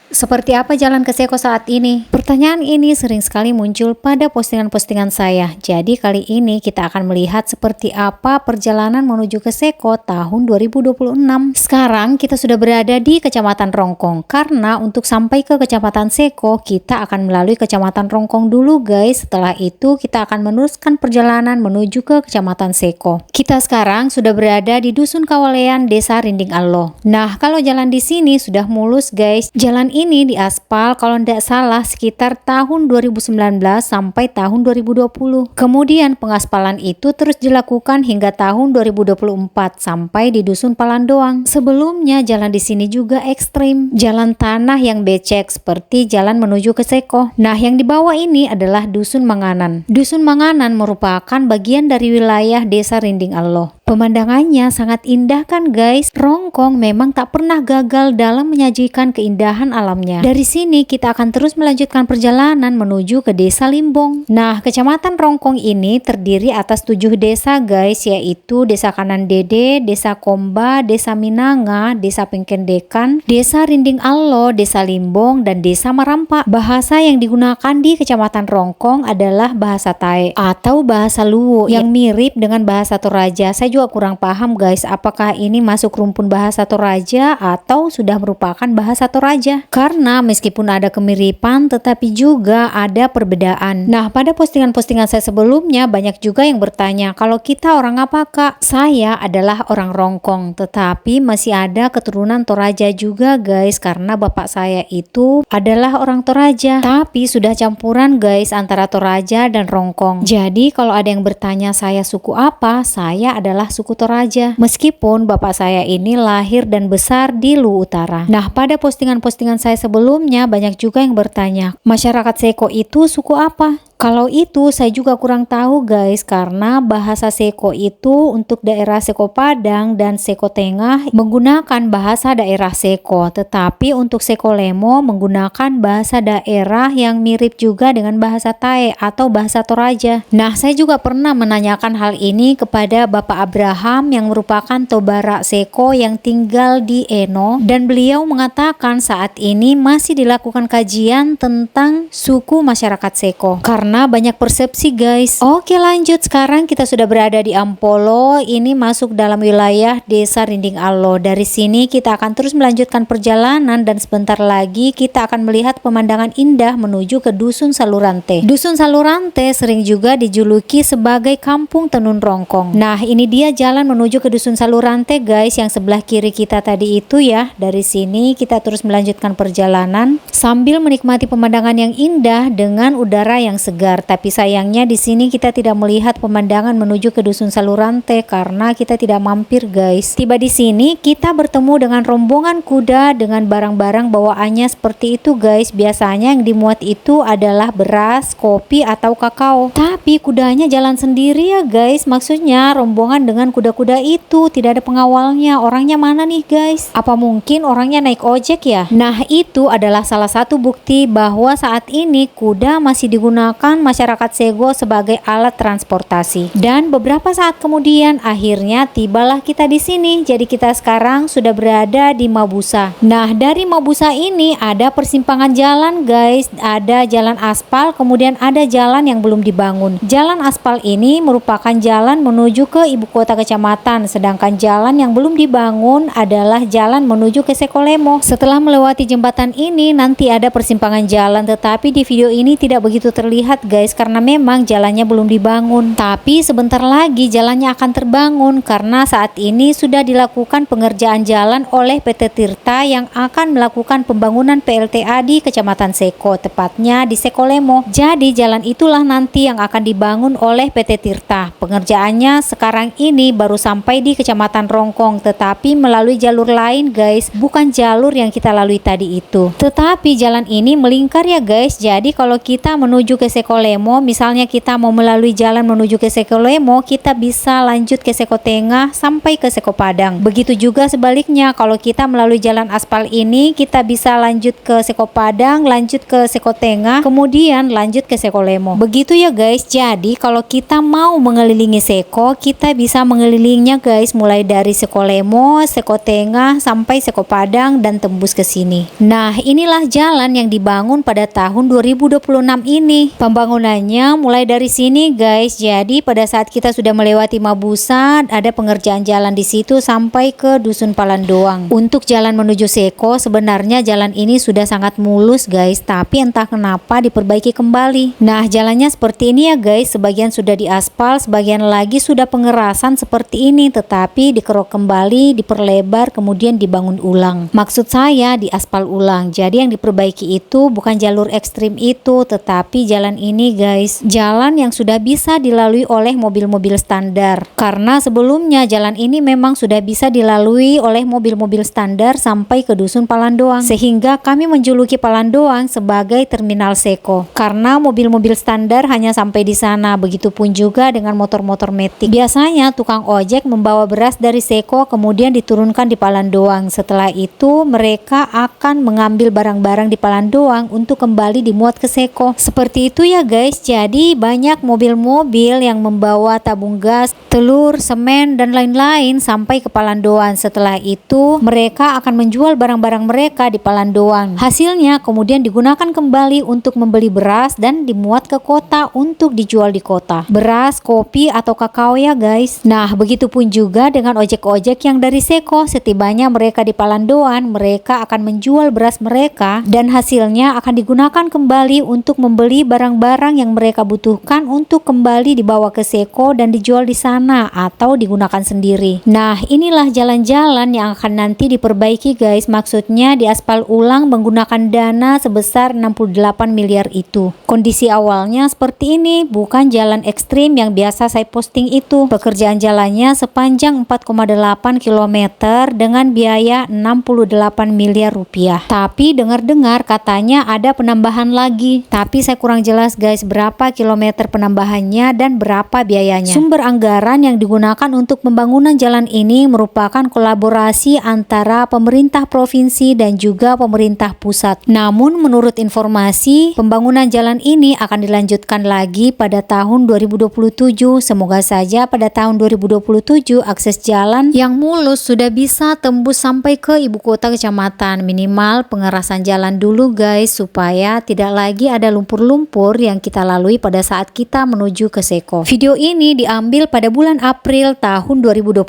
Seperti apa jalan ke Seko saat ini? Pertanyaan ini sering sekali muncul pada postingan-postingan saya. Jadi kali ini kita akan melihat seperti apa perjalanan menuju ke Seko tahun 2026. Sekarang kita sudah berada di Kecamatan Rongkong. Karena untuk sampai ke Kecamatan Seko, kita akan melalui Kecamatan Rongkong dulu guys. Setelah itu kita akan meneruskan perjalanan menuju ke Kecamatan Seko. Kita sekarang sudah berada di Dusun Kawalean, Desa Rinding Alloh. Nah, kalau jalan di sini sudah mulus guys. Jalan ini diaspal kalau tidak salah sekitar tahun 2019 sampai tahun 2020. Kemudian pengaspalan itu terus dilakukan hingga tahun 2024 sampai di Dusun Palandoang. Sebelumnya jalan di sini juga ekstrim, jalan tanah yang becek seperti jalan menuju ke Seko. Nah, yang di bawah ini adalah Dusun Manganan. Dusun Manganan merupakan bagian dari wilayah Desa Rinding Alloh. Pemandangannya sangat indah kan guys. Rongkong memang tak pernah gagal dalam menyajikan keindahan alamnya. Dari sini kita akan terus melanjutkan perjalanan menuju ke Desa Limbong. Nah, Kecamatan Rongkong ini terdiri atas 7 desa guys, yaitu Desa Kanan Dede, Desa Komba, Desa Minanga, Desa Pengkendekan, Desa Rinding Alloh, Desa Limbong, dan Desa Marampa. Bahasa yang digunakan di Kecamatan Rongkong adalah bahasa Tae atau bahasa Luwu yang mirip dengan bahasa Toraja. Saya juga kurang paham guys, apakah ini masuk rumpun bahasa Toraja atau sudah merupakan bahasa Toraja. Karena meskipun ada kemiripan tetapi juga ada perbedaan. Nah, pada postingan-postingan saya sebelumnya banyak juga yang bertanya, kalau kita orang apa kak? Saya adalah orang Rongkong, tetapi masih ada keturunan Toraja juga guys, karena bapak saya itu adalah orang Toraja, tapi sudah campuran guys antara Toraja dan Rongkong. Jadi kalau ada yang bertanya saya suku apa, saya adalah suku Toraja, meskipun bapak saya ini lahir dan besar di Luwu Utara. Nah, pada postingan-postingan saya sebelumnya banyak juga yang bertanya, masyarakat Seko itu suku apa? Kalau itu saya juga kurang tahu guys, karena bahasa Seko itu untuk daerah Seko Padang dan Seko Tengah menggunakan bahasa daerah Seko, tetapi untuk Seko Lemo menggunakan bahasa daerah yang mirip juga dengan bahasa Tae atau bahasa Toraja. Nah, saya juga pernah menanyakan hal ini kepada Bapak Abraham yang merupakan Tobara Seko yang tinggal di Eno, dan beliau mengatakan saat ini masih dilakukan kajian tentang suku masyarakat Seko karena banyak persepsi guys. Oke, lanjut. Sekarang kita sudah berada di Ampolo. Ini masuk dalam wilayah Desa Rinding Alloh. Dari sini kita akan terus melanjutkan perjalanan dan sebentar lagi kita akan melihat pemandangan indah menuju ke Dusun Salurante. Dusun Salurante sering juga dijuluki sebagai Kampung Tenun Rongkong. Nah, ini dia jalan menuju ke Dusun Salurante guys, yang sebelah kiri kita tadi itu ya. Dari sini kita terus melanjutkan perjalanan sambil menikmati pemandangan yang indah dengan udara yang segar. Tapi sayangnya di sini kita tidak melihat pemandangan menuju ke Dusun Salurante karena kita tidak mampir guys. Tiba di sini kita bertemu dengan rombongan kuda dengan barang-barang bawaannya seperti itu guys. Biasanya yang dimuat itu adalah beras, kopi atau kakao. Tapi kudanya jalan sendiri ya guys. Maksudnya rombongan dengan kuda-kuda itu tidak ada pengawalnya. Orangnya mana nih guys? Apa mungkin orangnya naik ojek ya? Nah, itu adalah salah satu bukti bahwa saat ini kuda masih digunakan masyarakat Seko sebagai alat transportasi. Dan beberapa saat kemudian akhirnya tibalah kita di sini. Jadi kita sekarang sudah berada di Mabusa. Nah, dari Mabusa ini ada persimpangan jalan guys. Ada jalan aspal, kemudian ada jalan yang belum dibangun. Jalan aspal ini merupakan jalan menuju ke ibu kota kecamatan, sedangkan jalan yang belum dibangun adalah jalan menuju ke Seko Lemo. Setelah melewati jembatan ini nanti ada persimpangan jalan, tetapi di video ini tidak begitu terlihat guys karena memang jalannya belum dibangun. Tapi sebentar lagi jalannya akan terbangun karena saat ini sudah dilakukan pengerjaan jalan oleh PT Tirta yang akan melakukan pembangunan PLTA di Kecamatan Seko, tepatnya di Seko Lemo. Jadi jalan itulah nanti yang akan dibangun oleh PT Tirta. Pengerjaannya sekarang ini baru sampai di Kecamatan Rongkong, tetapi melalui jalur lain guys, bukan jalur yang kita lalui tadi itu. Tetapi jalan ini melingkar ya guys. Jadi kalau kita menuju ke Seko Sekolemo, misalnya kita mau melalui jalan menuju ke Sekolemo, kita bisa lanjut ke Seko Tengah sampai ke Seko Padang. Begitu juga sebaliknya, kalau kita melalui jalan aspal ini, kita bisa lanjut ke Seko Padang, lanjut ke Seko Tengah, kemudian lanjut ke Sekolemo. Begitu ya guys. Jadi kalau kita mau mengelilingi Seko, kita bisa mengelilinginya guys, mulai dari Sekolemo, Seko Tengah sampai Seko Padang dan tembus ke sini. Nah, inilah jalan yang dibangun pada tahun 2026 ini. Pembangunannya mulai dari sini guys. Jadi pada saat kita sudah melewati Mabusa, ada pengerjaan jalan di situ sampai ke Dusun Palandoang. Untuk jalan menuju Seko, sebenarnya jalan ini sudah sangat mulus guys, tapi entah kenapa diperbaiki kembali. Nah, jalannya seperti ini ya guys. Sebagian sudah diaspal, sebagian lagi sudah pengerasan seperti ini, tetapi dikerok kembali, diperlebar, kemudian dibangun ulang. Maksud saya diaspal ulang. Jadi yang diperbaiki itu bukan jalur ekstrim itu, tetapi jalan ini guys, jalan yang sudah bisa dilalui oleh mobil-mobil standar. Karena sebelumnya jalan ini memang sudah bisa dilalui oleh mobil-mobil standar sampai ke Dusun Palandoang, sehingga kami menjuluki Palandoang sebagai terminal Seko. Karena mobil-mobil standar hanya sampai di sana. Begitupun juga dengan motor-motor metik. Biasanya tukang ojek membawa beras dari Seko kemudian diturunkan di Palandoang. Setelah itu mereka akan mengambil barang-barang di Palandoang untuk kembali dimuat ke Seko. Seperti itu ya guys. Jadi banyak mobil-mobil yang membawa tabung gas, telur, semen dan lain-lain sampai ke Palandoang. Setelah itu mereka akan menjual barang-barang mereka di Palandoang. Hasilnya kemudian digunakan kembali untuk membeli beras dan dimuat ke kota untuk dijual di kota. Beras, kopi atau kakao ya guys. Nah, begitupun juga dengan ojek-ojek yang dari Seko. Setibanya mereka di Palandoang, mereka akan menjual beras mereka dan hasilnya akan digunakan kembali untuk membeli barang-barang yang mereka butuhkan untuk kembali dibawa ke Seko dan dijual di sana atau digunakan sendiri. Nah, inilah jalan-jalan yang akan nanti diperbaiki guys. Maksudnya diaspal ulang menggunakan dana sebesar 68 miliar itu. Kondisi awalnya seperti ini, bukan jalan ekstrim yang biasa saya posting itu. Pekerjaan jalannya sepanjang 4,8 km dengan biaya 68 miliar rupiah. Tapi dengar-dengar katanya ada penambahan lagi. Tapi saya kurang jelas guys berapa kilometer penambahannya dan berapa biayanya. Sumber anggaran yang digunakan untuk pembangunan jalan ini merupakan kolaborasi antara pemerintah provinsi dan juga pemerintah pusat. Namun menurut informasi, pembangunan jalan ini akan dilanjutkan lagi pada tahun 2027. Semoga saja pada tahun 2027 akses jalan yang mulus sudah bisa tembus sampai ke ibu kota kecamatan. Minimal pengerasan jalan dulu guys, supaya tidak lagi ada lumpur-lumpur yang kita lalui pada saat kita menuju ke Seko. Video ini diambil pada bulan April tahun 2026.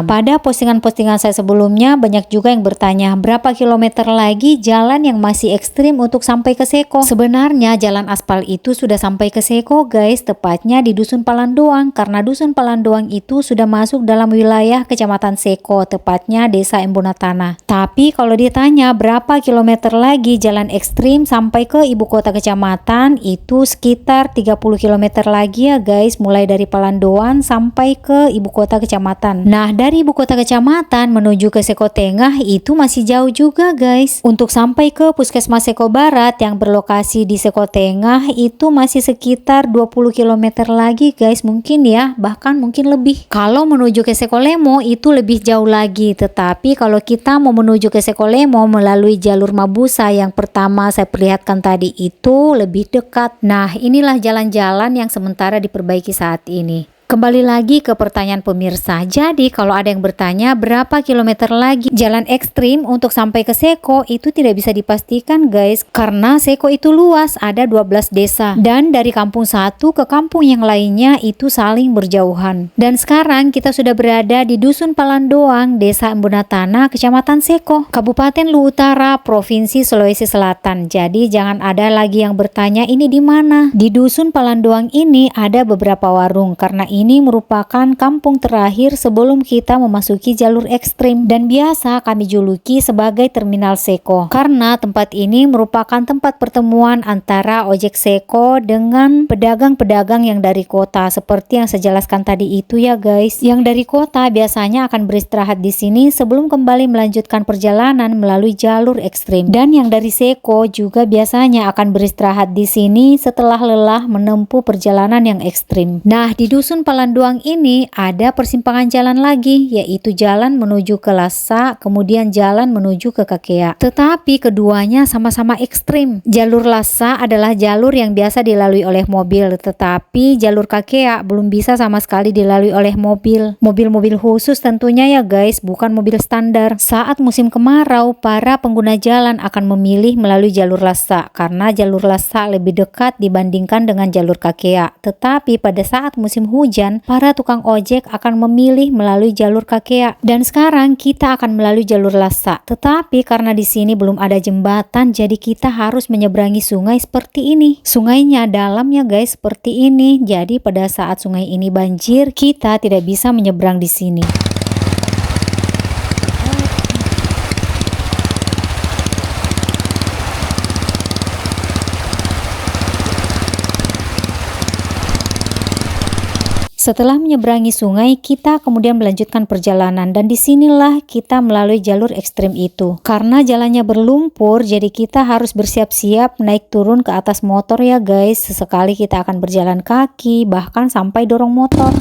Pada postingan-postingan saya sebelumnya banyak juga yang bertanya berapa kilometer lagi jalan yang masih ekstrim untuk sampai ke Seko. Sebenarnya jalan aspal itu sudah sampai ke Seko guys, tepatnya di Dusun Palandoang, karena Dusun Palandoang itu sudah masuk dalam wilayah Kecamatan Seko, tepatnya Desa Embonatana. Tapi kalau ditanya berapa kilometer lagi jalan ekstrim sampai ke ibu kota kecamatan, itu sekitar 30 km lagi ya guys, mulai dari Palandoang sampai ke ibu kota kecamatan. Nah, dari ibu kota kecamatan menuju ke Seko Tengah itu masih jauh juga guys. Untuk sampai ke Puskesmas Seko Barat yang berlokasi di Seko Tengah itu masih sekitar 20 km lagi guys, mungkin ya, bahkan mungkin lebih. Kalau menuju ke Sekolemo itu lebih jauh lagi, tetapi kalau kita mau menuju ke Sekolemo melalui jalur Mabusa yang pertama saya perlihatkan tadi itu lebih dekat. Nah, inilah jalan-jalan yang sementara diperbaiki saat ini. Kembali lagi ke pertanyaan pemirsa. Jadi kalau ada yang bertanya berapa kilometer lagi jalan ekstrim untuk sampai ke Seko, itu tidak bisa dipastikan guys, karena Seko itu luas, ada 12 desa, dan dari kampung satu ke kampung yang lainnya itu saling berjauhan. Dan sekarang kita sudah berada di Dusun Palandoang, Desa Embonatana, Kecamatan Seko, Kabupaten Luwu Utara, Provinsi Sulawesi Selatan. Jadi jangan ada lagi yang bertanya ini di mana. Di Dusun Palandoang ini ada beberapa warung, karena ini merupakan kampung terakhir sebelum kita memasuki jalur ekstrim dan biasa kami juluki sebagai Terminal Seko karena tempat ini merupakan tempat pertemuan antara ojek Seko dengan pedagang-pedagang yang dari kota seperti yang saya jelaskan tadi itu ya guys. Yang dari kota biasanya akan beristirahat di sini sebelum kembali melanjutkan perjalanan melalui jalur ekstrim, dan yang dari Seko juga biasanya akan beristirahat di sini setelah lelah menempuh perjalanan yang ekstrim. Nah, di Dusun Palanduang ini ada persimpangan jalan lagi, yaitu jalan menuju ke Lassa, kemudian jalan menuju ke Kakea. Tetapi keduanya sama-sama ekstrim. Jalur Lassa adalah jalur yang biasa dilalui oleh mobil, tetapi jalur Kakea belum bisa sama sekali dilalui oleh mobil. Mobil-mobil khusus tentunya ya guys, bukan mobil standar. Saat musim kemarau, para pengguna jalan akan memilih melalui jalur Lassa karena jalur Lassa lebih dekat dibandingkan dengan jalur Kakea. Tetapi pada saat musim hujan, para tukang ojek akan memilih melalui jalur Kakea. Dan sekarang kita akan melalui jalur Lassa. Tetapi karena di sini belum ada jembatan, jadi kita harus menyeberangi sungai seperti ini. Sungainya dalam ya guys, seperti ini. Jadi pada saat sungai ini banjir, kita tidak bisa menyeberang di sini. Setelah menyeberangi sungai, kita kemudian melanjutkan perjalanan dan disinilah kita melalui jalur ekstrim itu. Karena jalannya berlumpur, jadi kita harus bersiap-siap naik turun ke atas motor ya guys. Sesekali kita akan berjalan kaki, bahkan sampai dorong motor.